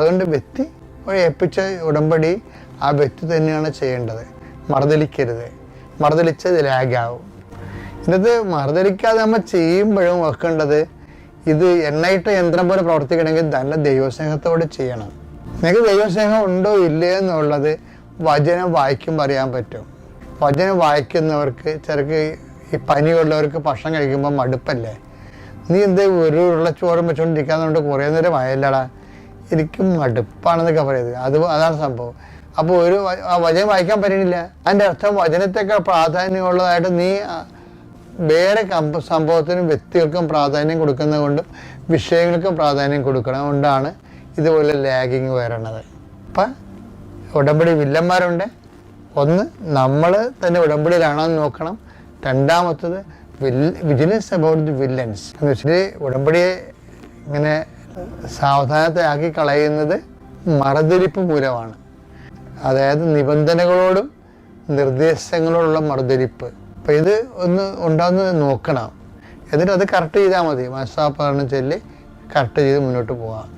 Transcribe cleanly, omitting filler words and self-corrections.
അതുകൊണ്ട് വ്യക്തി ഏൽപ്പിച്ച ഉടമ്പടി ആ വ്യക്തി തന്നെയാണ് ചെയ്യേണ്ടത്. മറുതലിക്കരുത്. മറുതലിച്ചത് ലാഗാവും. ഇന്നത് മറുതലിക്കാതെ നമ്മൾ ചെയ്യുമ്പോഴും വെക്കേണ്ടത് ഇത് എണ്ണയിട്ട യന്ത്രം പോലെ പ്രവർത്തിക്കണമെങ്കിൽ നല്ല ദൈവസ്നേഹത്തോടെ ചെയ്യണം. നിങ്ങൾക്ക് ദൈവസ്നേഹം ഉണ്ടോ ഇല്ലേ എന്നുള്ളത് വചനം വായിക്കുമ്പോൾ അറിയാൻ പറ്റും. വചനം വായിക്കുന്നവർക്ക് ചിലർക്ക് ഈ പനിയുള്ളവർക്ക് ഭക്ഷണം കഴിക്കുമ്പോൾ മടുപ്പല്ലേ, നീ എന്ത് ഒരു ഉരുളച്ചോറും വെച്ചുകൊണ്ടിരിക്കാന്നുകൊണ്ട് കുറേ നേരം ആയല്ലടാ, എനിക്കും മടുപ്പാണെന്നൊക്കെ പറയുന്നത്. അതാണ് സംഭവം. അപ്പോൾ ആ വചനം വായിക്കാൻ പറ്റണില്ല. അതിൻ്റെ അർത്ഥം വചനത്തേക്കാൾ പ്രാധാന്യമുള്ളതായിട്ട് നീ വേറെ സംഭവത്തിനും വ്യക്തികൾക്കും പ്രാധാന്യം കൊടുക്കുന്നത് കൊണ്ടും വിഷയങ്ങൾക്കും പ്രാധാന്യം കൊടുക്കണം കൊണ്ടാണ് ഇതുപോലെ ലാഗിങ് വരണത്. അപ്പം ഉടമ്പടി വില്ലന്മാരുണ്ട്. ഒന്ന്, നമ്മൾ തന്നെ ഉടമ്പടിയിലാണോ എന്ന് നോക്കണം. രണ്ടാമത്തത് വിജിലൻസ് അബൌട്ട് ദി വില്ലൻസ് എന്ന് വെച്ചാൽ ഉടമ്പടിയെ ഇങ്ങനെ സാവധാനത്തെ ആക്കി കളയുന്നത് മറുതിരിപ്പ് മൂലമാണ്. അതായത് നിബന്ധനകളോടും നിർദ്ദേശങ്ങളോടുള്ള മറുതിരിപ്പ്. അപ്പം ഇത് ഒന്ന് ഉണ്ടാകുന്നത് നോക്കണം. എന്നിട്ട് അത് കറക്റ്റ് ചെയ്താൽ മതി. മനസ്സാപ്പറഞ്ഞ് ചൊല്ലി കറക്റ്റ് ചെയ്ത് മുന്നോട്ട് പോകാം.